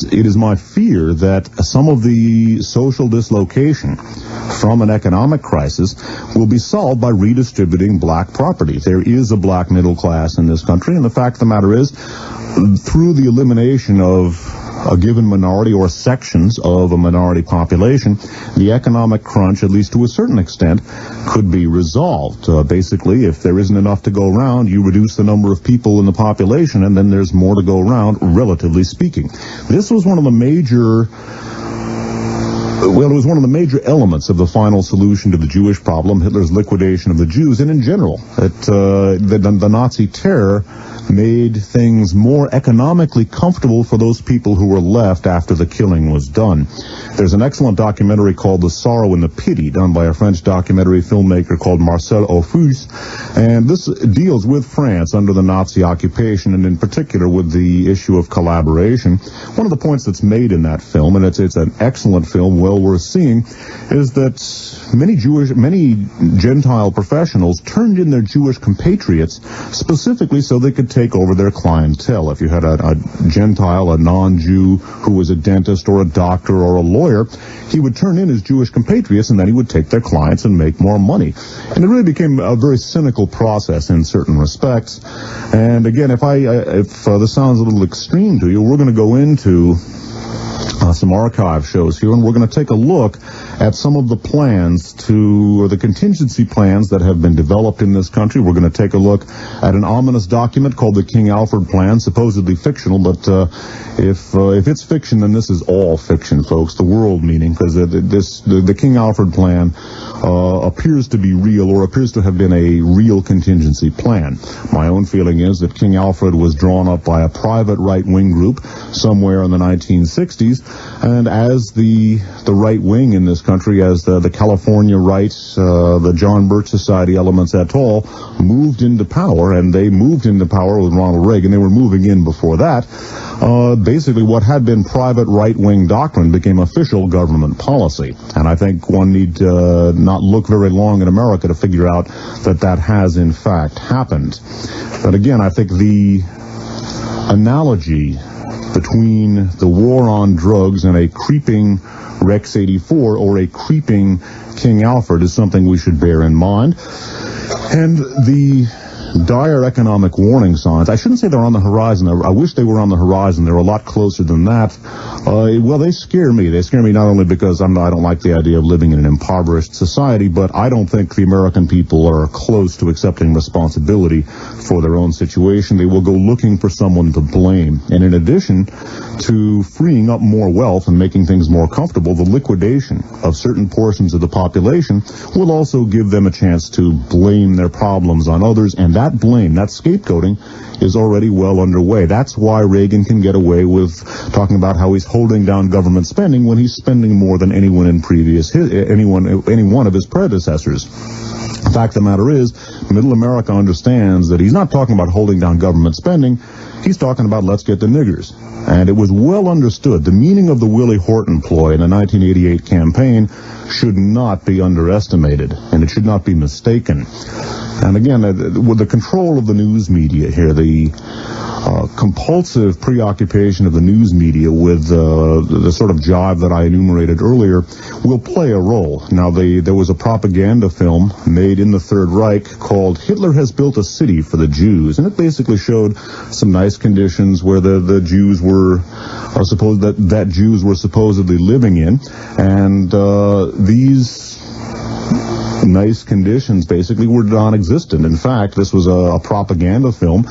it is my fear that some of the social dislocation from an economic crisis will be solved by redistributing black property. There is a black middle class in this country, and the fact of the matter is, through the elimination of a given minority or sections of a minority population, the economic crunch, at least to a certain extent, could be resolved. Basically, if there isn't enough to go around, you reduce the number of people in the population, and then there's more to go around, relatively speaking. This was one of the major... Well, it was one of the major elements of the final solution to the Jewish problem, Hitler's liquidation of the Jews, and in general, the Nazi terror made things more economically comfortable for those people who were left after the killing was done. There's an excellent documentary called The Sorrow and the Pity, done by a French documentary filmmaker called Marcel Ophuls, and this deals with France under the Nazi occupation, and in particular with the issue of collaboration. One of the points that's made in that film, and it's an excellent film, well worth seeing, is that many Gentile professionals turned in their Jewish compatriots specifically so they could take over their clientele. If you had a Gentile, a non-Jew, who was a dentist or a doctor or a lawyer, he would turn in his Jewish compatriots, and then he would take their clients and make more money. And it really became a very cynical process in certain respects. And again, if this sounds a little extreme to you, we're going to go into some archive shows here, and we're going to take a look at some of the plans or the contingency plans that have been developed in this country. We're going to take a look at an ominous document called the King Alfred Plan, supposedly fictional, but if it's fiction, then this is all fiction, folks, the world meaning, because the King Alfred Plan appears to be real, or appears to have been a real contingency plan. My own feeling is that King Alfred was drawn up by a private right-wing group somewhere in the 1960s, and as the right wing in this country, as the California Rights, the John Birch Society elements et al. Moved into power, and they moved into power with Ronald Reagan. They were moving in before that. Basically, what had been private right-wing doctrine became official government policy. And I think one need not look very long in America to figure out that has, in fact, happened. But again, I think the analogy between the war on drugs and a creeping Rex 84 or a creeping King Alfred is something we should bear in mind. And the dire economic warning signs, I shouldn't say they're on the horizon. I wish they were on the horizon. They're a lot closer than that. Well, they scare me. They scare me not only because I don't like the idea of living in an impoverished society, but I don't think the American people are close to accepting responsibility for their own situation. They will go looking for someone to blame. And in addition to freeing up more wealth and making things more comfortable, the liquidation of certain portions of the population will also give them a chance to blame their problems on others, and that blame, that scapegoating, is already well underway. That's why Reagan can get away with talking about how he's holding down government spending when he's spending more than any one of his predecessors. The fact of the matter is, middle America understands that he's not talking about holding down government spending. He's talking about let's get the niggers. And it was well understood. The meaning of the Willie Horton ploy in the 1988 campaign should not be underestimated, and it should not be mistaken. And again, with the control of the news media here, the compulsive preoccupation of the news media with the sort of job that I enumerated earlier will play a role. Now, there was a propaganda film made in the Third Reich called Hitler Has Built a City for the Jews, and it basically showed some nice conditions where the Jews that Jews were supposedly living in, and these nice conditions basically were non-existent. In fact, this was a propaganda film.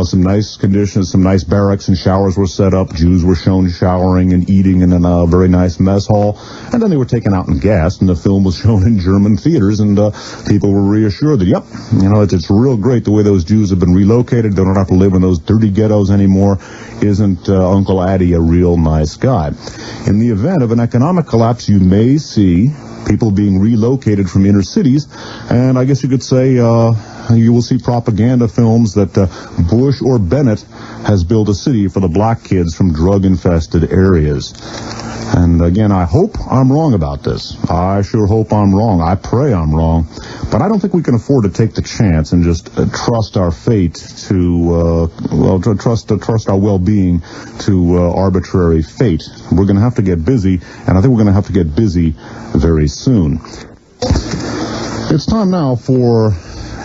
Some nice conditions, some nice barracks and showers were set up. Jews were shown showering and eating in a very nice mess hall. And then they were taken out and gassed, and the film was shown in German theaters, and people were reassured that, yep, it's real great the way those Jews have been relocated. They don't have to live in those dirty ghettos anymore. Isn't Uncle Addie a real nice guy? In the event of an economic collapse, you may see people being relocated from inner cities, and I guess you could say you will see propaganda films that Bush or Bennett has built a city for the black kids from drug-infested areas. And again, I hope I'm wrong about this. I sure hope I'm wrong. I pray I'm wrong. But I don't think we can afford to take the chance and just trust our fate to, trust our well-being to arbitrary fate. We're going to have to get busy, and I think we're going to have to get busy very soon. It's time now for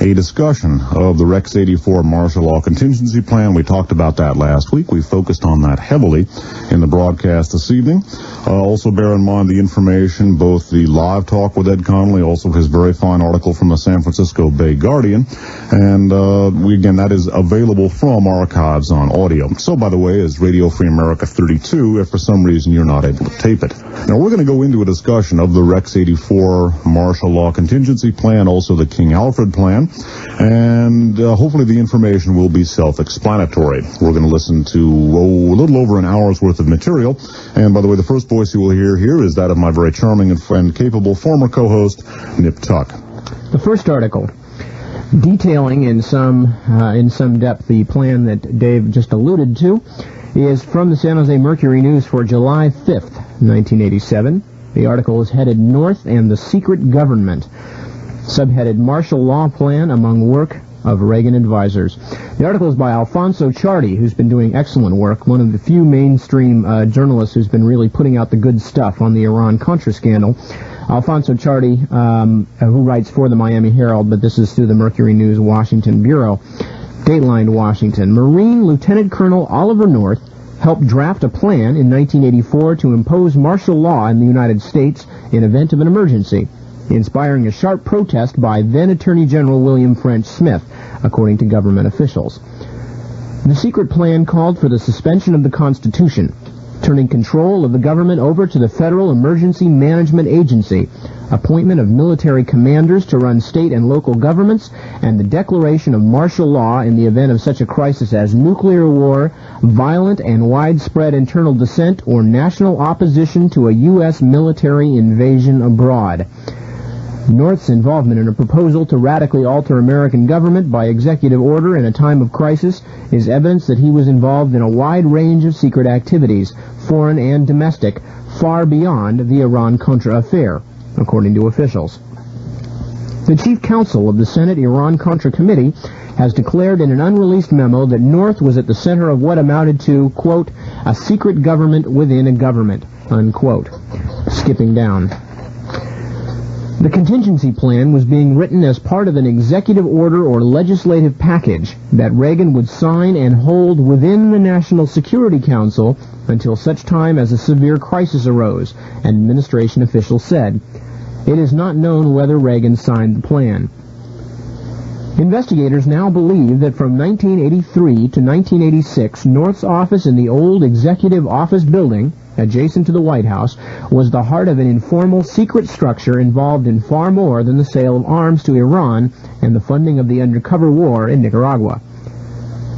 a discussion of the Rex 84 martial law contingency plan. We talked about that last week. We focused on that heavily in the broadcast this evening. Also bear in mind the information, both the live talk with Ed Connolly, also his very fine article from the San Francisco Bay Guardian. And again, that is available from archives on audio. So, by the way, is Radio Free America 32, if for some reason you're not able to tape it. Now, we're going to go into a discussion of the Rex 84 martial law contingency plan, also the King Alfred plan. And hopefully the information will be self-explanatory. We're going to listen to a little over an hour's worth of material. And by the way, the first voice you will hear here is that of my very charming and capable former co-host, Nip Tuck. The first article, detailing in some depth the plan that Dave just alluded to, is from the San Jose Mercury News for July 5th, 1987. The article is headed North and the Secret Government, subheaded Martial Law Plan Among Work of Reagan Advisors. The article is by Alfonso Ciardi, who's been doing excellent work, one of the few mainstream journalists who's been really putting out the good stuff on the Iran-Contra scandal. Alfonso Ciardi, who writes for the Miami Herald, but this is through the Mercury News Washington Bureau. Dateline, Washington. Marine Lieutenant Colonel Oliver North helped draft a plan in 1984 to impose martial law in the United States in event of an emergency, inspiring a sharp protest by then Attorney General William French Smith, according to government officials. The secret plan called for the suspension of the Constitution, turning control of the government over to the Federal Emergency Management Agency, appointment of military commanders to run state and local governments, and the declaration of martial law in the event of such a crisis as nuclear war, violent and widespread internal dissent, or national opposition to a U.S. military invasion abroad. North's involvement in a proposal to radically alter American government by executive order in a time of crisis is evidence that he was involved in a wide range of secret activities, foreign and domestic, far beyond the Iran-Contra affair, according to officials. The chief counsel of the Senate Iran-Contra Committee has declared in an unreleased memo that North was at the center of what amounted to, quote, a secret government within a government, unquote. Skipping down. The contingency plan was being written as part of an executive order or legislative package that Reagan would sign and hold within the National Security Council until such time as a severe crisis arose, administration officials said. It is not known whether Reagan signed the plan. Investigators now believe that from 1983 to 1986, North's office in the old Executive Office Building, adjacent to the White House, was the heart of an informal secret structure involved in far more than the sale of arms to Iran and the funding of the undercover war in Nicaragua.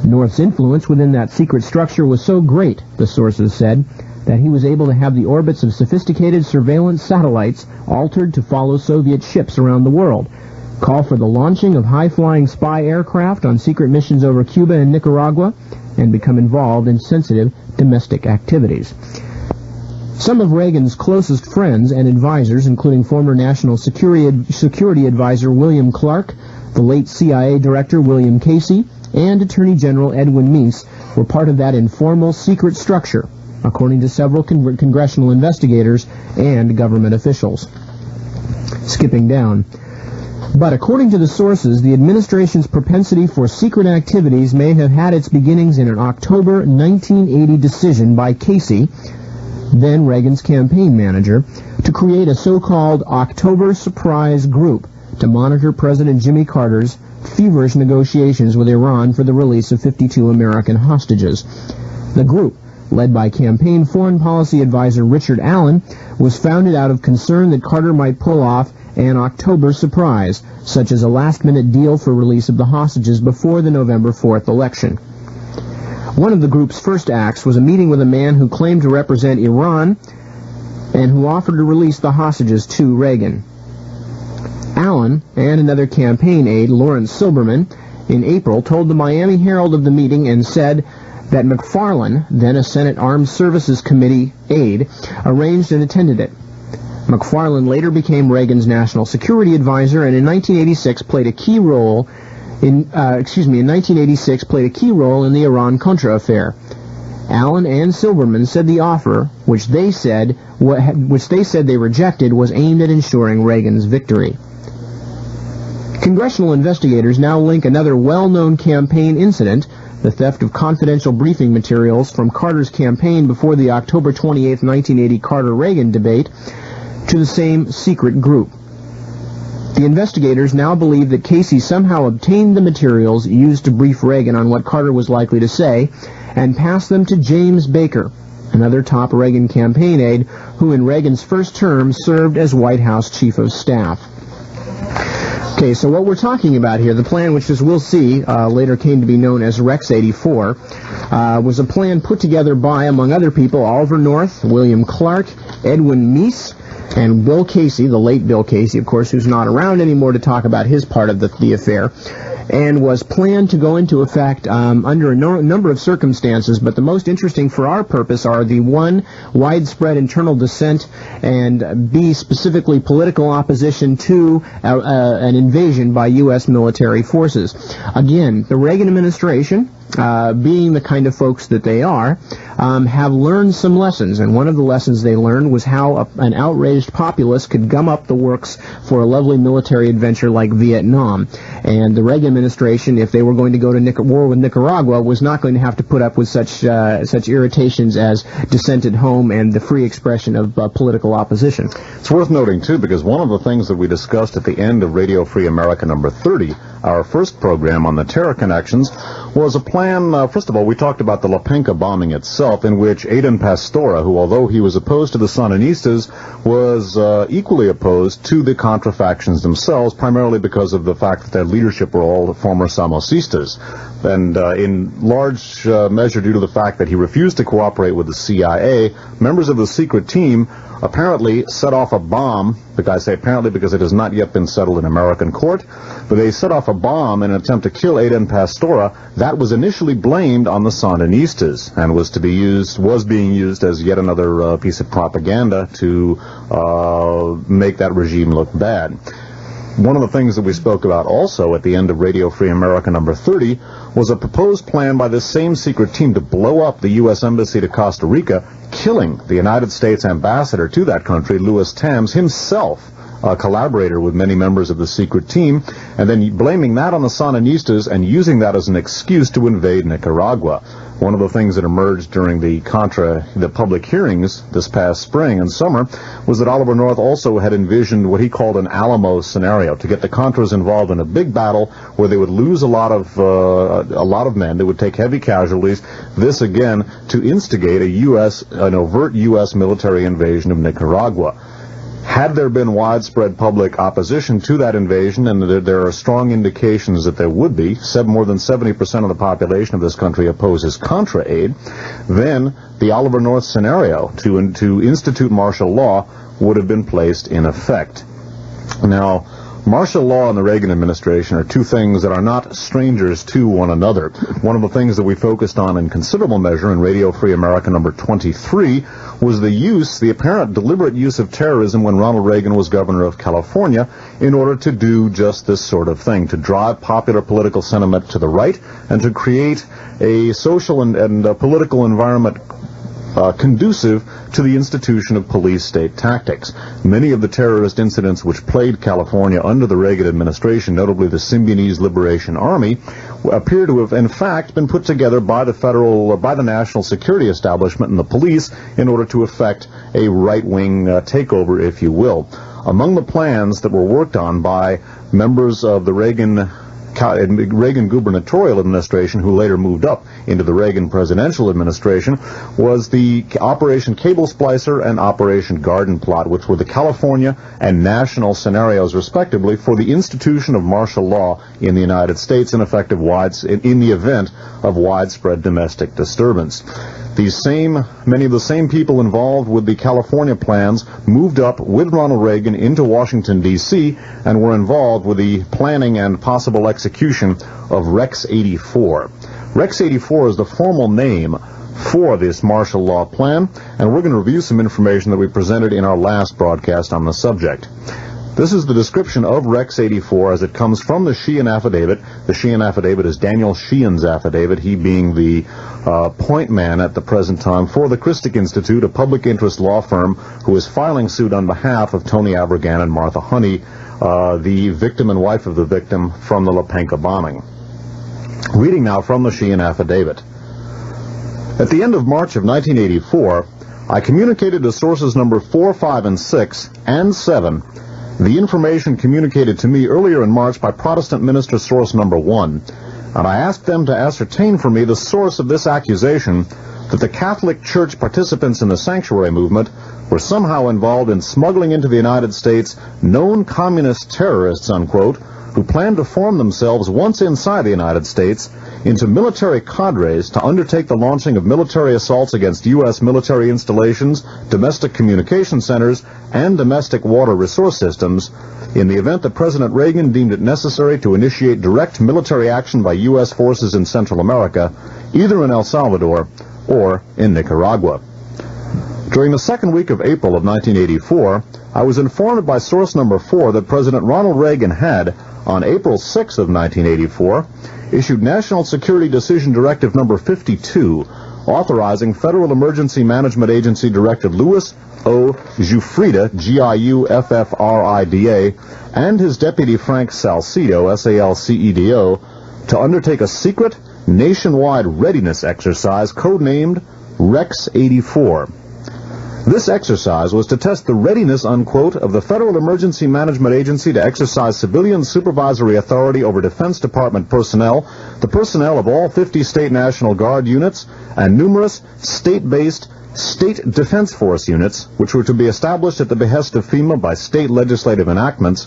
North's influence within that secret structure was so great, the sources said, that he was able to have the orbits of sophisticated surveillance satellites altered to follow Soviet ships around the world, call for the launching of high-flying spy aircraft on secret missions over Cuba and Nicaragua, and become involved in sensitive domestic activities. Some of Reagan's closest friends and advisors, including former National Security Advisor William Clark, the late CIA Director William Casey, and Attorney General Edwin Meese, were part of that informal secret structure, according to several congressional investigators and government officials. Skipping down. But according to the sources, the administration's propensity for secret activities may have had its beginnings in an October 1980 decision by Casey, then Reagan's campaign manager, to create a so-called October Surprise Group to monitor President Jimmy Carter's feverish negotiations with Iran for the release of 52 American hostages. The group, led by campaign foreign policy advisor Richard Allen, was founded out of concern that Carter might pull off an October surprise, such as a last-minute deal for release of the hostages before the November 4th election. One of the group's first acts was a meeting with a man who claimed to represent Iran and who offered to release the hostages to Reagan. Allen and another campaign aide, Lawrence Silberman, in April told the Miami Herald of the meeting and said that McFarlane, then a Senate Armed Services Committee aide, arranged and attended it. McFarlane later became Reagan's national security advisor, and in 1986 played a key role in the Iran-Contra affair. Allen and Silberman said the offer, which they said they rejected, was aimed at ensuring Reagan's victory. Congressional investigators now link another well-known campaign incident, the theft of confidential briefing materials from Carter's campaign before the October 28, 1980 Carter-Reagan debate, to the same secret group. The investigators now believe that Casey somehow obtained the materials used to brief Reagan on what Carter was likely to say and passed them to James Baker, another top Reagan campaign aide who in Reagan's first term served as White House Chief of Staff. Okay, so what we're talking about here, the plan, which as we'll see later came to be known as Rex 84, was a plan put together by, among other people, Oliver North, William Clark, Edwin Meese, and Bill Casey, the late Bill Casey, of course, who's not around anymore to talk about his part of the affair, and was planned to go into effect under a number of circumstances, but the most interesting for our purpose are the one, widespread internal dissent, and B, specifically political opposition to an invasion by U.S. military forces. Again, the Reagan administration, being the kind of folks that they are, have learned some lessons, and one of the lessons they learned was how an outraged populace could gum up the works for a lovely military adventure like Vietnam. And the Reagan administration, if they were going to go to war with Nicaragua, was not going to have to put up with such irritations as dissent at home and the free expression of political opposition. It's worth noting, too, because one of the things that we discussed at the end of Radio Free America number 30, our first program on the terror connections, was a plan. First of all, we talked about the Lopinka bombing itself, in which Aiden Pastora, who, although he was opposed to the Sandinistas, was equally opposed to the Contra factions themselves, primarily because of the fact that their leadership were all former Samosistas, and in large measure due to the fact that he refused to cooperate with the CIA. Members of the secret team apparently set off a bomb. I say apparently because it has not yet been settled in American court, but they set off a bomb in an attempt to kill Aiden Pastora. That was initially blamed on the Sandinistas and was being used as yet another piece of propaganda to make that regime look bad. One of the things that we spoke about also at the end of Radio Free America number 30 was a proposed plan by this same secret team to blow up the U.S. Embassy to Costa Rica, killing the United States ambassador to that country, Louis Tams, himself a collaborator with many members of the secret team, and then blaming that on the Sandinistas and using that as an excuse to invade Nicaragua. One of the things that emerged during the public hearings this past spring and summer was that Oliver North also had envisioned what he called an Alamo scenario, to get the Contras involved in a big battle where they would lose a lot of men, they would take heavy casualties. This again to instigate an overt U.S. military invasion of Nicaragua. Had there been widespread public opposition to that invasion, and there are strong indications that there would be, more than 70% of the population of this country opposes Contra aid, then the Oliver North scenario to institute martial law would have been placed in effect. Now, martial law and the Reagan administration are two things that are not strangers to one another. One of the things that we focused on in considerable measure in Radio Free America number 23 was the apparent deliberate use of terrorism when Ronald Reagan was governor of California in order to do just this sort of thing, to drive popular political sentiment to the right and to create a social and political environment conducive to the institution of police state tactics. Many of the terrorist incidents which plagued California under the Reagan administration, notably the Symbionese Liberation Army, appear to have in fact been put together by the national security establishment and the police in order to effect a right-wing takeover, if you will. Among the plans that were worked on by members of the Reagan gubernatorial administration, who later moved up into the Reagan presidential administration, was the Operation Cable Splicer and Operation Garden Plot, which were the California and national scenarios, respectively, for the institution of martial law in the United States in the event of widespread domestic disturbance. Many of the same people involved with the California plans moved up with Ronald Reagan into Washington, D.C., and were involved with the planning and possible execution of Rex 84. Rex 84 is the formal name for this martial law plan, and we're going to review some information that we presented in our last broadcast on the subject. This is the description of Rex 84 as it comes from the Sheehan Affidavit. The Sheehan Affidavit is Daniel Sheehan's affidavit, he being the point man at the present time for the Christic Institute, a public interest law firm who is filing suit on behalf of Tony Avirgan and Martha Honey, the victim and wife of the victim from the Lepenka bombing. Reading now from the Sheehan Affidavit. At the end of March of 1984, I communicated to sources number 4, 5, and 6, and 7, the information communicated to me earlier in March by Protestant minister source number 1, and I asked them to ascertain for me the source of this accusation that the Catholic Church participants in the sanctuary movement were somehow involved in smuggling into the United States known communist terrorists, unquote, who planned to form themselves once inside the United States into military cadres to undertake the launching of military assaults against U.S. military installations, domestic communication centers, and domestic water resource systems in the event that President Reagan deemed it necessary to initiate direct military action by U.S. forces in Central America, either in El Salvador or in Nicaragua. During the second week of April of 1984, I was informed by source number 4 that President Ronald Reagan had, on April 6 of 1984, issued National Security Decision Directive number 52, authorizing Federal Emergency Management Agency Director Louis O. Giuffrida, Giuffrida, and his deputy Frank Salcedo, Salcedo, to undertake a secret, nationwide readiness exercise codenamed Rex 84. This exercise was to test the readiness, unquote, of the Federal Emergency Management Agency to exercise civilian supervisory authority over Defense Department personnel, the personnel of all 50 state National Guard units, and numerous state-based State Defense Force units, which were to be established at the behest of FEMA by state legislative enactments,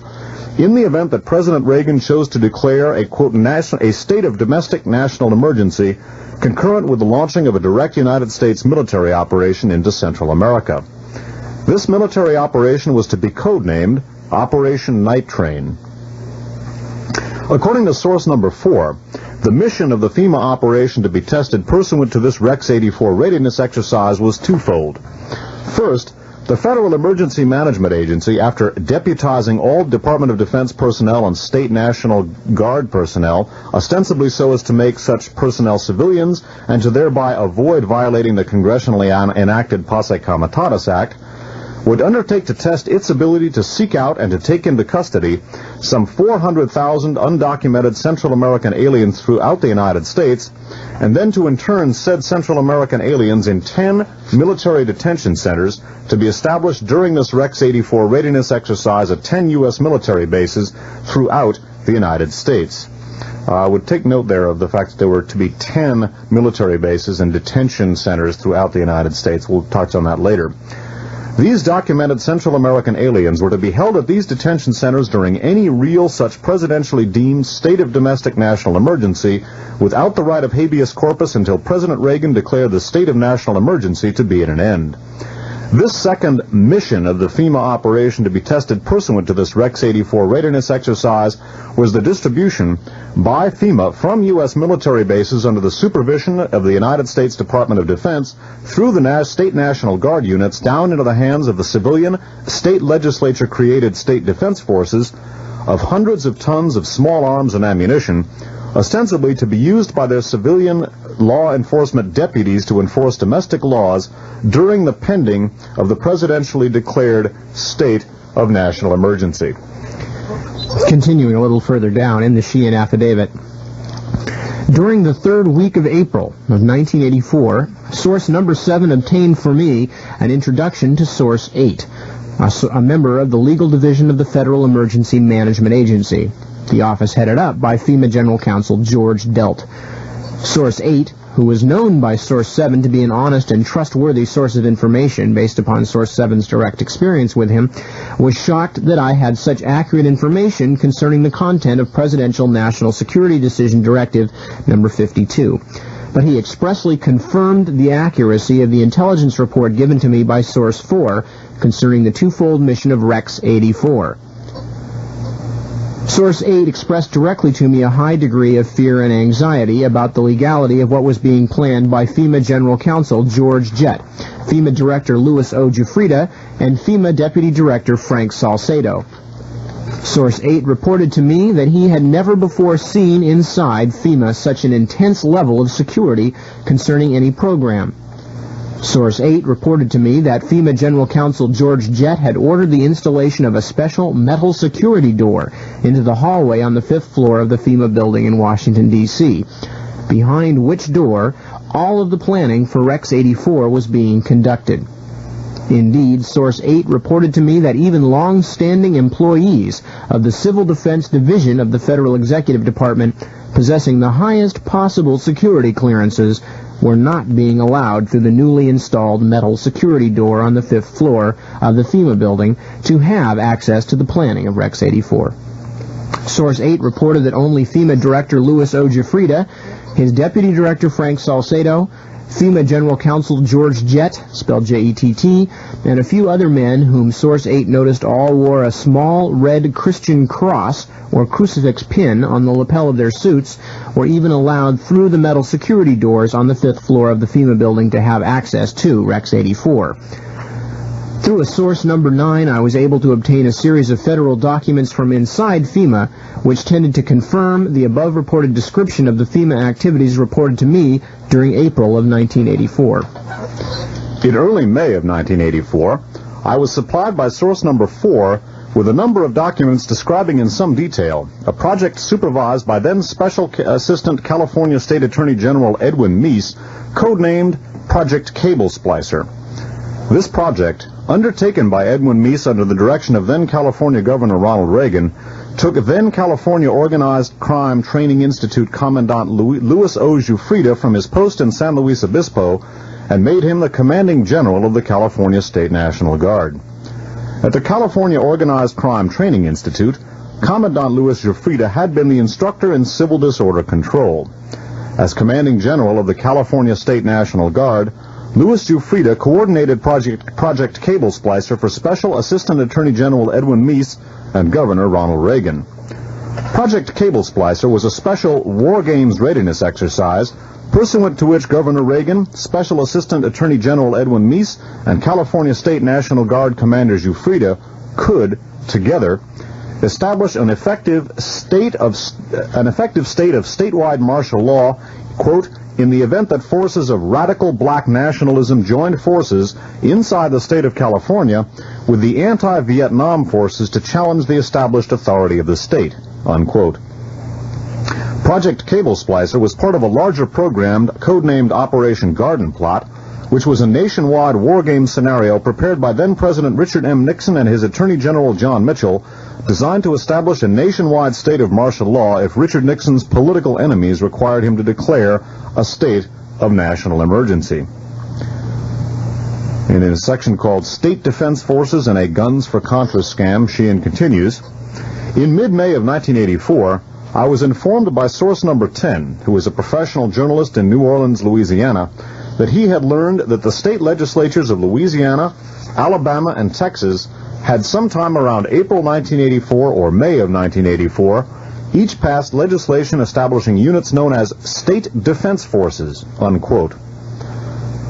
in the event that President Reagan chose to declare a, quote, a state of domestic national emergency concurrent with the launching of a direct United States military operation into Central America. This military operation was to be codenamed Operation Night Train. According to source number 4, the mission of the FEMA operation to be tested pursuant to this Rex 84 readiness exercise was twofold. First, the Federal Emergency Management Agency, after deputizing all Department of Defense personnel and State National Guard personnel, ostensibly so as to make such personnel civilians and to thereby avoid violating the congressionally enacted Posse Comitatus Act, would undertake to test its ability to seek out and to take into custody some 400,000 undocumented Central American aliens throughout the United States, and then to intern said Central American aliens in 10 military detention centers to be established during this Rex 84 readiness exercise at 10 U.S. military bases throughout the United States. I would take note there of the fact that there were to be 10 military bases and detention centers throughout the United States. We'll touch on that later. These documented Central American aliens were to be held at these detention centers during any real such presidentially deemed state of domestic national emergency without the right of habeas corpus until President Reagan declared the state of national emergency to be at an end. This second mission of the FEMA operation to be tested pursuant to this Rex 84 readiness exercise was the distribution by FEMA from U.S. military bases under the supervision of the United States Department of Defense through the State National Guard units down into the hands of the civilian, state legislature-created state defense forces of hundreds of tons of small arms and ammunition, ostensibly to be used by their civilian law enforcement deputies to enforce domestic laws during the pending of the presidentially declared state of national emergency. Continuing a little further down in the Sheehan Affidavit. During the third week of April of 1984, source number 7 obtained for me an introduction to source 8, a member of the legal division of the Federal Emergency Management Agency, the office headed up by FEMA General Counsel George Delt. Source 8, who was known by Source 7 to be an honest and trustworthy source of information based upon Source 7's direct experience with him, was shocked that I had such accurate information concerning the content of Presidential National Security Decision Directive number 52. But he expressly confirmed the accuracy of the intelligence report given to me by Source 4 concerning the twofold mission of Rex 84. Source 8 expressed directly to me a high degree of fear and anxiety about the legality of what was being planned by FEMA General Counsel George Jett, FEMA Director Louis O. Giuffrida, and FEMA Deputy Director Frank Salcedo. Source 8 reported to me that he had never before seen inside FEMA such an intense level of security concerning any program. Source 8 reported to me that FEMA General Counsel George Jett had ordered the installation of a special metal security door into the hallway on the 5th floor of the FEMA building in Washington, D.C., behind which door all of the planning for Rex 84 was being conducted. Indeed, Source 8 reported to me that even long-standing employees of the Civil Defense Division of the Federal Executive Department, possessing the highest possible security clearances, were not being allowed through the newly installed metal security door on the 5th floor of the FEMA building to have access to the planning of Rex 84. Source 8 reported that only FEMA Director Louis O. Giuffrida, his Deputy Director Frank Salcedo, FEMA General Counsel George Jett, spelled J-E-T-T, and a few other men whom Source 8 noticed all wore a small red Christian cross or crucifix pin on the lapel of their suits, were even allowed through the metal security doors on the 5th floor of the FEMA building to have access to Rex 84. Through a source number 9, I was able to obtain a series of federal documents from inside FEMA, which tended to confirm the above-reported description of the FEMA activities reported to me during April of 1984. In early May of 1984, I was supplied by source number 4 with a number of documents describing in some detail a project supervised by then Special Assistant California State Attorney General Edwin Meese, codenamed Project Cable Splicer. This project, undertaken by Edwin Meese under the direction of then California Governor Ronald Reagan, took then California Organized Crime Training Institute Commandant Louis O. Giuffrida from his post in San Luis Obispo and made him the commanding general of the California State National Guard. At the California Organized Crime Training Institute, Commandant Louis Giuffrida had been the instructor in civil disorder control. As commanding general of the California State National Guard, Louis Giuffrida coordinated Project Cable Splicer for Special Assistant Attorney General Edwin Meese and Governor Ronald Reagan. Project Cable Splicer was a special war games readiness exercise pursuant to which Governor Reagan, Special Assistant Attorney General Edwin Meese, and California State National Guard Commander Giuffrida could, together, establish an effective state of statewide martial law, quote, in the event that forces of radical black nationalism joined forces inside the state of California with the anti-Vietnam forces to challenge the established authority of the state, unquote. Project Cable Splicer was part of a larger program codenamed Operation Garden Plot, which was a nationwide war game scenario prepared by then-President Richard M. Nixon and his Attorney General John Mitchell, designed to establish a nationwide state of martial law if Richard Nixon's political enemies required him to declare a state of national emergency. And in a section called State Defense Forces and a Guns for Contra Scam, Sheehan continues, in mid-May of 1984, I was informed by source number 10, who is a professional journalist in New Orleans, Louisiana, that he had learned that the state legislatures of Louisiana, Alabama, and Texas had sometime around April 1984 or May of 1984 each passed legislation establishing units known as State Defense Forces, unquote.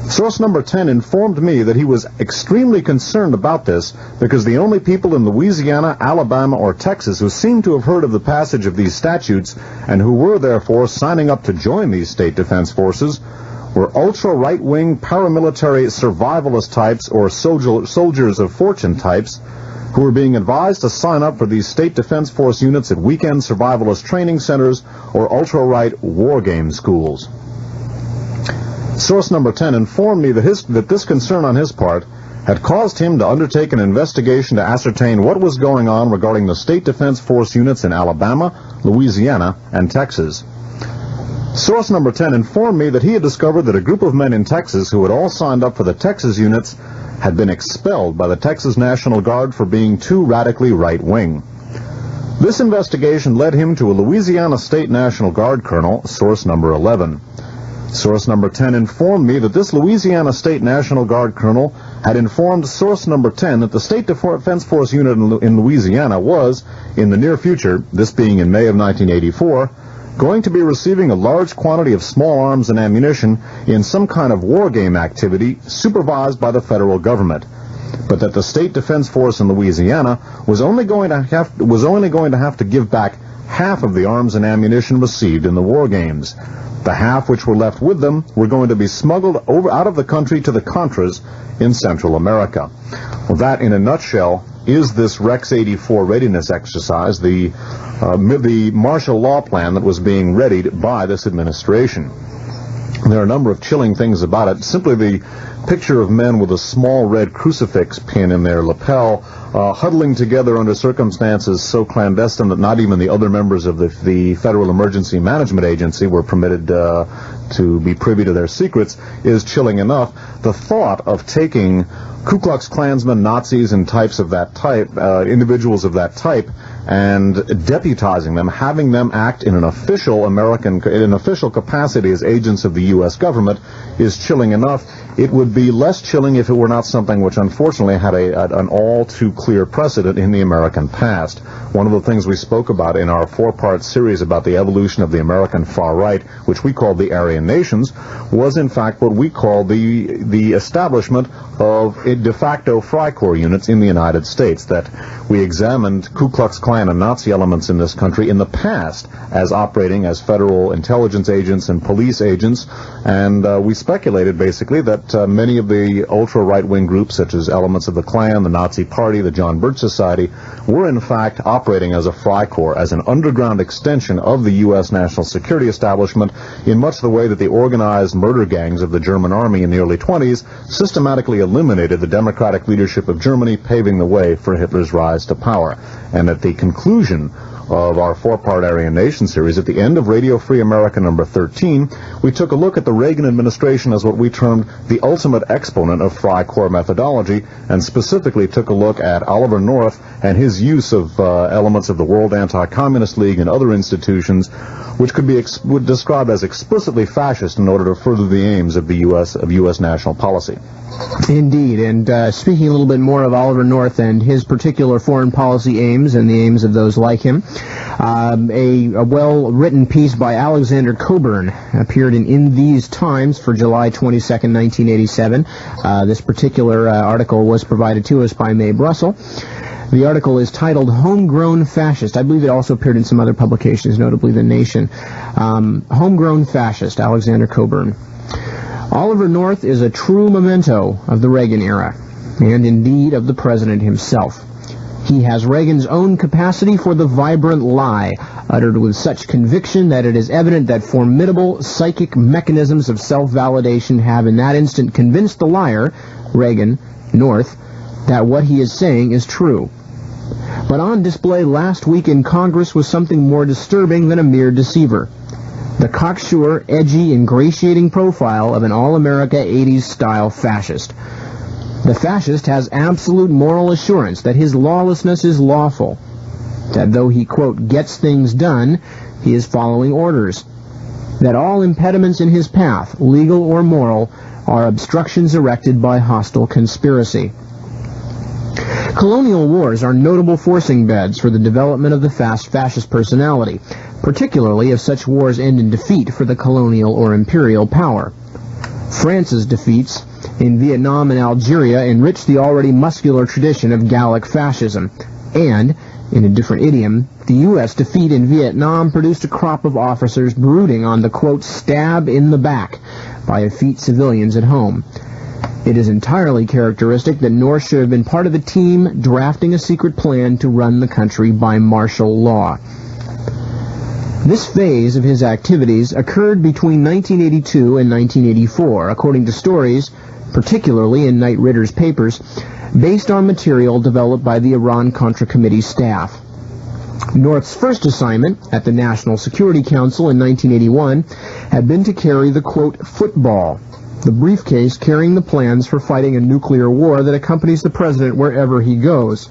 Source number 10 informed me that he was extremely concerned about this because the only people in Louisiana, Alabama, or Texas who seemed to have heard of the passage of these statutes and who were therefore signing up to join these state defense forces were ultra-right-wing paramilitary survivalist types or soldiers of fortune types who were being advised to sign up for these state defense force units at weekend survivalist training centers or ultra-right war game schools. Source number 10 informed me that this concern on his part had caused him to undertake an investigation to ascertain what was going on regarding the state defense force units in Alabama, Louisiana, and Texas. Source number 10 informed me that he had discovered that a group of men in Texas who had all signed up for the Texas units had been expelled by the Texas National Guard for being too radically right-wing. This investigation led him to a Louisiana State National Guard colonel, source number 11. Source number 10 informed me that this Louisiana State National Guard colonel had informed source number 10 that the State Defense Force unit in Louisiana was, in the near future, this being in May of 1984, going to be receiving a large quantity of small arms and ammunition in some kind of war game activity supervised by the federal government, but that the State Defense Force in Louisiana was only going to have to give back half of the arms and ammunition received in the war games. The half which were left with them were going to be smuggled out of the country to the Contras in Central America. Well, that, in a nutshell, is this Rex 84 readiness exercise, the martial law plan that was being readied by this administration. There are a number of chilling things about it. Simply the picture of men with a small red crucifix pin in their lapel, huddling together under circumstances so clandestine that not even the other members of the Federal Emergency Management Agency were permitted to be privy to their secrets, is chilling enough. The thought of taking Ku Klux Klansmen, Nazis, and types of that type, individuals of that type, and deputizing them, having them act in an official capacity as agents of the U.S. government, is chilling enough. It would be less chilling if it were not something which unfortunately had an all too clear precedent in the American past. One of the things we spoke about in our 4-part series about the evolution of the American far right, which we called the Aryan nations, was in fact what we call the establishment of de facto Freikorps units in the United States, that we examined Ku Klux Klan and Nazi elements in this country in the past as operating as federal intelligence agents and police agents, and we speculated basically that many of the ultra right-wing groups, such as elements of the Klan, the Nazi Party, the John Birch Society, were in fact operating as a Freikorps, as an underground extension of the U.S. national security establishment, in much the way that the organized murder gangs of the German army in the early 20s systematically eliminated the democratic leadership of Germany, paving the way for Hitler's rise to power. And at the conclusion of our 4-part Aryan Nation series, at the end of Radio Free America number 13, we took a look at the Reagan administration as what we termed the ultimate exponent of Freikorps methodology, and specifically took a look at Oliver North and his use of elements of the World Anti-Communist League and other institutions, which would describe as explicitly fascist in order to further the aims of the U.S. national policy. Indeed, and speaking a little bit more of Oliver North and his particular foreign policy aims and the aims of those like him, a well-written piece by Alexander Coburn appeared in These Times for July 22nd, 1987. This particular article was provided to us by Mae Brussel. The article is titled Homegrown Fascist. I believe it also appeared in some other publications, notably The Nation. Homegrown Fascist, Alexander Coburn. Oliver North is a true memento of the Reagan era, and indeed of the president himself. He has Reagan's own capacity for the vibrant lie, uttered with such conviction that it is evident that formidable psychic mechanisms of self-validation have in that instant convinced the liar, Reagan, North, that what he is saying is true. But on display last week in Congress was something more disturbing than a mere deceiver. The cocksure, edgy, ingratiating profile of an all-America 80s-style fascist. The fascist has absolute moral assurance that his lawlessness is lawful, that though he, quote, gets things done, he is following orders, that all impediments in his path, legal or moral, are obstructions erected by hostile conspiracy. Colonial wars are notable forcing beds for the development of the fascist personality, particularly if such wars end in defeat for the colonial or imperial power. France's defeats in Vietnam and Algeria enriched the already muscular tradition of Gallic fascism, and, in a different idiom, the U.S. defeat in Vietnam produced a crop of officers brooding on the, quote, stab in the back by effete civilians at home. It is entirely characteristic that North should have been part of the team drafting a secret plan to run the country by martial law. This phase of his activities occurred between 1982 and 1984, according to stories, particularly in Knight Ritter's papers, based on material developed by the Iran-Contra Committee staff. North's first assignment at the National Security Council in 1981 had been to carry the, quote, football, the briefcase carrying the plans for fighting a nuclear war that accompanies the president wherever he goes.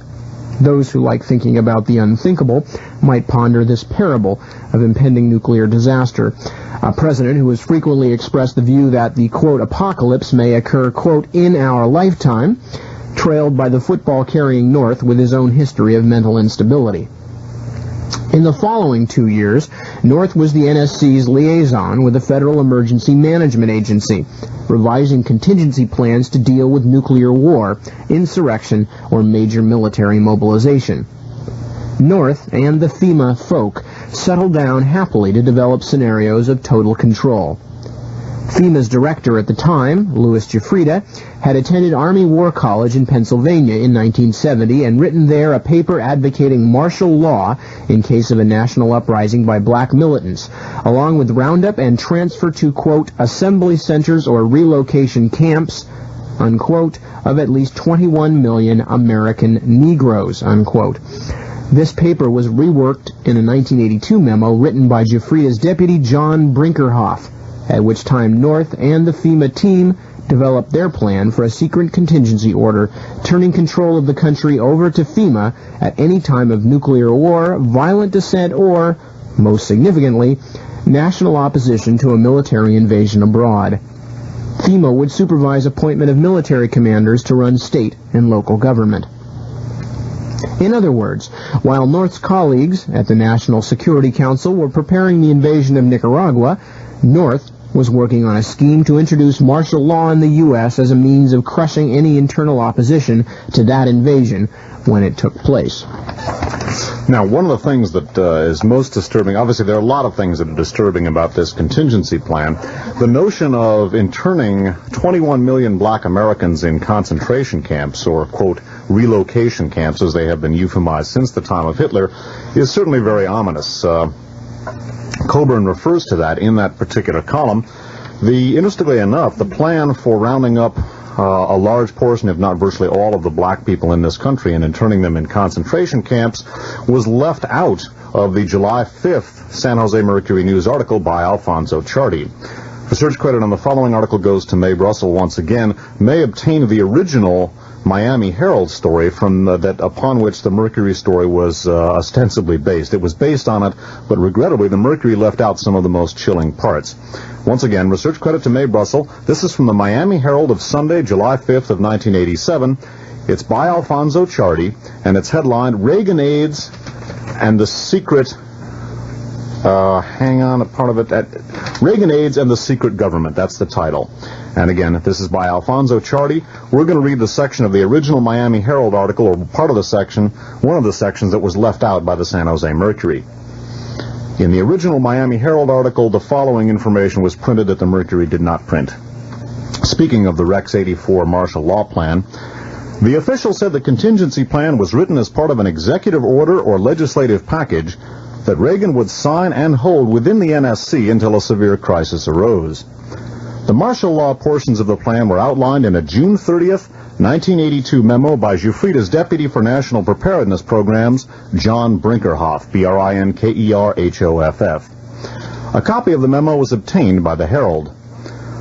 Those who like thinking about the unthinkable might ponder this parable of impending nuclear disaster. A president who has frequently expressed the view that the, quote, apocalypse may occur, quote, in our lifetime, trailed by the football-carrying North with his own history of mental instability. In the following 2 years, North was the NSC's liaison with the Federal Emergency Management Agency, revising contingency plans to deal with nuclear war, insurrection, or major military mobilization. North and the FEMA folk settled down happily to develop scenarios of total control. FEMA's director at the time, Louis Giuffrida, had attended Army War College in Pennsylvania in 1970 and written there a paper advocating martial law in case of a national uprising by black militants, along with roundup and transfer to, quote, assembly centers or relocation camps, unquote, of at least 21 million American Negroes, unquote. This paper was reworked in a 1982 memo written by Giuffrida's deputy John Brinkerhoff, at which time North and the FEMA team developed their plan for a secret contingency order, turning control of the country over to FEMA at any time of nuclear war, violent dissent, or, most significantly, national opposition to a military invasion abroad. FEMA would supervise appointment of military commanders to run state and local government. In other words, while North's colleagues at the National Security Council were preparing the invasion of Nicaragua, North was working on a scheme to introduce martial law in the U.S. as a means of crushing any internal opposition to that invasion when it took place. Now, one of the things that is most disturbing, obviously there are a lot of things that are disturbing about this contingency plan. The notion of interning 21 million black Americans in concentration camps, or, quote, relocation camps, as they have been euphemized since the time of Hitler, is certainly very ominous. Coburn refers to that in that particular column. Interestingly enough, the plan for rounding up a large portion, if not virtually all, of the black people in this country and interning them in concentration camps was left out of the July 5th San Jose Mercury News article by Alfonso Ciardi. Research credit on the following article goes to Mae Brussell once again. May obtained the original Miami Herald story from that upon which the Mercury story was ostensibly based. It was based on it, but regrettably the Mercury left out some of the most chilling parts. Once again, research credit to Mae Brussell. This is from the Miami Herald of Sunday, July 5th of 1987. It's by Alfonso Ciardi, and it's headlined, Reagan AIDS and the Secret... Reagan AIDS and the Secret Government. That's the title. And again, this is by Alfonso Ciardi. We're going to read the section of the original Miami Herald article, or part of the section, one of the sections that was left out by the San Jose Mercury. In the original Miami Herald article, the following information was printed that the Mercury did not print. Speaking of the Rex 84 martial law plan, the official said the contingency plan was written as part of an executive order or legislative package that Reagan would sign and hold within the NSC until a severe crisis arose. The martial law portions of the plan were outlined in a June 30th, 1982 memo by Giuffrida's Deputy for National Preparedness Programs, John Brinkerhoff, Brinkerhoff. A copy of the memo was obtained by the Herald.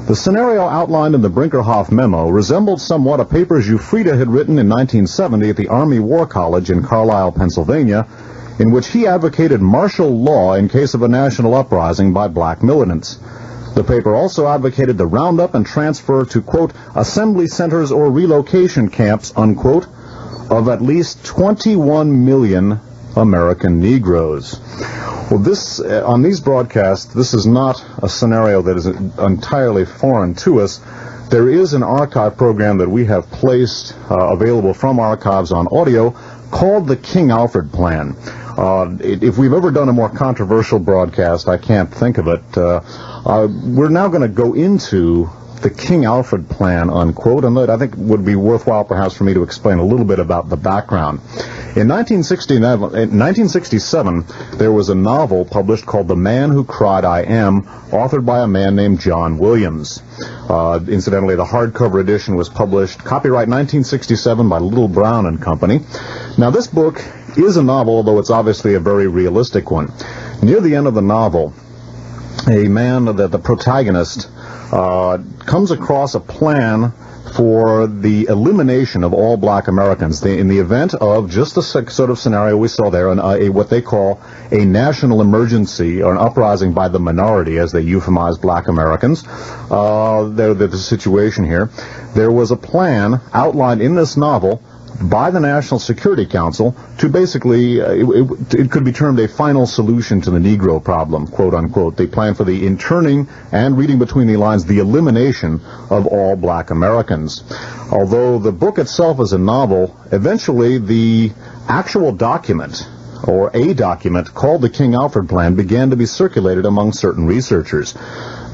The scenario outlined in the Brinkerhoff memo resembled somewhat a paper Giuffrida had written in 1970 at the Army War College in Carlisle, Pennsylvania, in which he advocated martial law in case of a national uprising by black militants. The paper also advocated the roundup and transfer to, quote, assembly centers or relocation camps, unquote, of at least 21 million American Negroes. Well, this, on these broadcasts, this is not a scenario that is entirely foreign to us. There is an archive program that we have placed available from archives on audio called the King Alfred Plan. If we've ever done a more controversial broadcast, I can't think of it. We're now going to go into the King Alfred Plan, unquote, and I think it would be worthwhile perhaps for me to explain a little bit about the background. In 1967, there was a novel published called The Man Who Cried I Am, authored by a man named John Williams. Incidentally, the hardcover edition was published, copyright 1967, by Little Brown and Company. Now, this book is a novel, although it's obviously a very realistic one. Near the end of the novel, a man, the protagonist, comes across a plan for the elimination of all black Americans. In the event of just the sort of scenario we saw there, what they call a national emergency or an uprising by the minority, as they euphemize black Americans, the situation here, there was a plan outlined in this novel by the National Security Council to basically, it could be termed a final solution to the Negro problem, quote unquote. They plan for the interning and, reading between the lines, the elimination of all black Americans. Although the book itself is a novel, eventually the actual document, or a document called the King Alfred Plan, began to be circulated among certain researchers.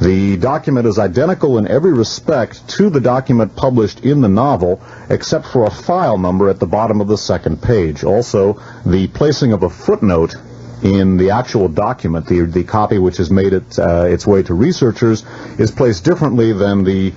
The document is identical in every respect to the document published in the novel, except for a file number at the bottom of the second page. Also, the placing of a footnote in the actual document, the copy which has made its way to researchers, is placed differently than the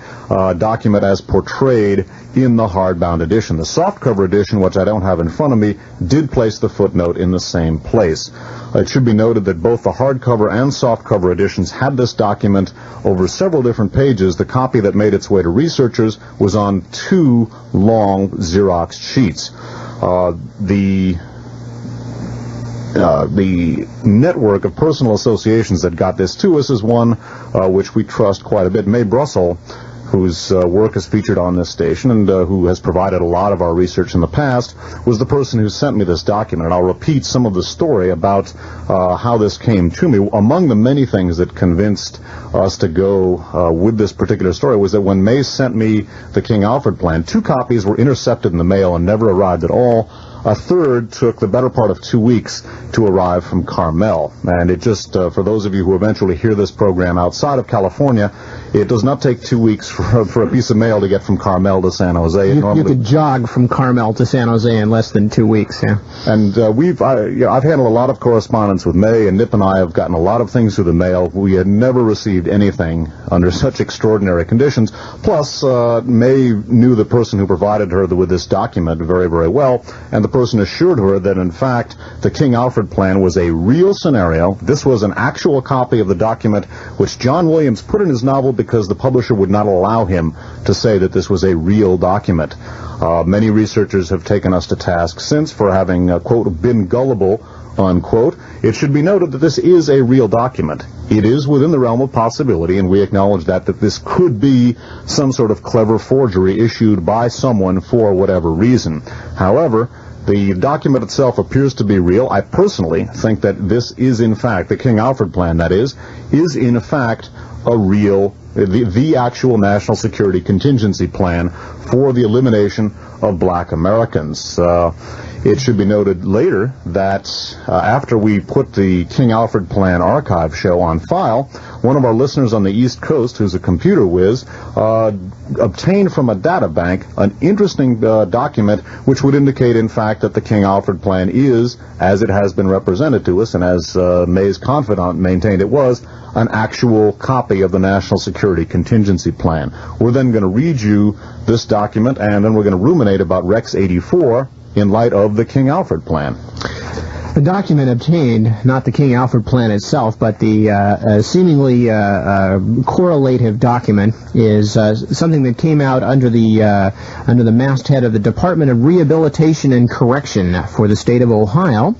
document as portrayed in the hardbound edition. The softcover edition, which I don't have in front of me, did place the footnote in the same place. It should be noted that both the hardcover and softcover editions had this document over several different pages. The copy that made its way to researchers was on 2 long Xerox sheets. The network of personal associations that got this to us is one which we trust quite a bit. Mae Brussel, whose work is featured on this station and who has provided a lot of our research in the past, was the person who sent me this document. And I'll repeat some of the story about how this came to me. Among the many things that convinced us to go with this particular story was that when Mae sent me the King Alfred Plan, 2 copies were intercepted in the mail and never arrived at all. A third took the better part of 2 weeks to arrive from Carmel. And it just, for those of you who eventually hear this program outside of California, it does not take 2 weeks for a piece of mail to get from Carmel to San Jose. You could jog from Carmel to San Jose in less than 2 weeks, yeah. And I've handled a lot of correspondence with Mae, and Nip and I have gotten a lot of things through the mail. We had never received anything under such extraordinary conditions. Plus, Mae knew the person who provided her with this document very, very well, and the person assured her that, in fact, the King Alfred Plan was a real scenario. This was an actual copy of the document which John Williams put in his novel because the publisher would not allow him to say that this was a real document. Many researchers have taken us to task since for having, quote, been gullible, unquote. It should be noted that this is a real document. It is within the realm of possibility, and we acknowledge that this could be some sort of clever forgery issued by someone for whatever reason. However, the document itself appears to be real. I personally think that this is, in fact, the King Alfred Plan, that is in fact a real, the actual national security contingency plan for the elimination of black Americans. It should be noted later that after we put the King Alfred Plan archive show on file, one of our listeners on the East Coast, who's a computer whiz, obtained from a data bank an interesting document which would indicate, in fact, that the King Alfred Plan is, as it has been represented to us, and as Mae's confidant maintained it was, an actual copy of the National Security Contingency Plan. We're then going to read you this document, and then we're going to ruminate about Rex 84 in light of the King Alfred Plan. The document obtained, not the King Alfred Plan itself, but the seemingly correlative document, is something that came out under the masthead of the Department of Rehabilitation and Correction for the state of Ohio.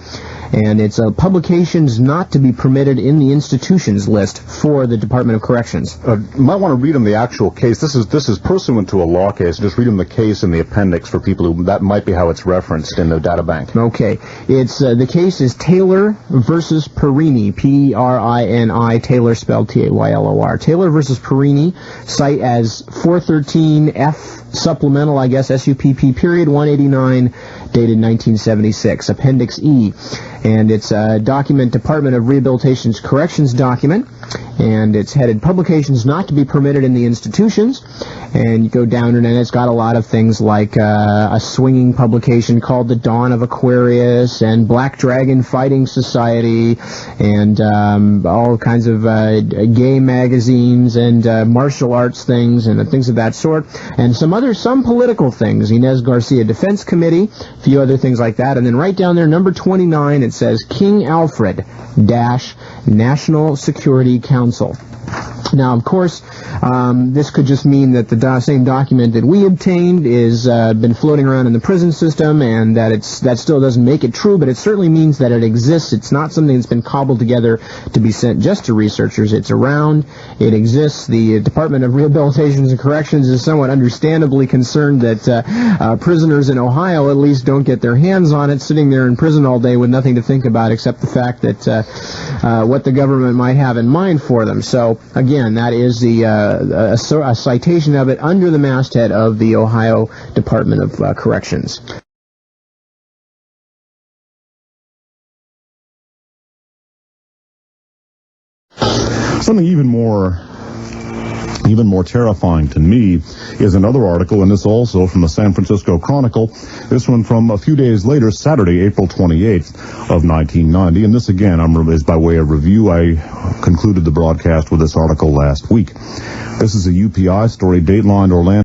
And it's publications not to be permitted in the institutions list for the Department of Corrections. You might want to read them the actual case. This is pursuant to a law case. Just read them the case in the appendix for people who, that might be how it's referenced in the data bank. Okay. It's the case is Taylor versus Perini, P-R-I-N-I, Taylor spelled T-A-Y-L-O-R. Taylor versus Perini, cite as 413F supplemental, I guess, SUPP period 189, dated 1976, Appendix E. And it's a document, Department of Rehabilitation's Corrections document, and it's headed Publications Not to be Permitted in the Institutions. And you go down, and it's got a lot of things like a swinging publication called The Dawn of Aquarius, and Black Dragon Fighting Society, and all kinds of gay magazines, and martial arts things, and things of that sort, and some political things, Inez Garcia Defense Committee, a few other things like that. And then right down there, number 29, it says King Alfred - National Security Council. Now, of course, this could just mean that the same document that we obtained is been floating around in the prison system, and that that still doesn't make it true, but it certainly means that it exists. It's not something that's been cobbled together to be sent just to researchers. It's around. It exists. The Department of Rehabilitation and Corrections is somewhat understandably concerned that prisoners in Ohio at least don't get their hands on it, sitting there in prison all day with nothing to think about except the fact that what the government might have in mind for them. So, again, that is a citation of it under the masthead of the Ohio Department of Corrections. Something even more terrifying to me is another article, and this also from the San Francisco Chronicle. This one from a few days later, Saturday, April 28th of 1990. And this, again, is by way of review. I concluded the broadcast with this article last week. This is a UPI story, Dateline Orlando.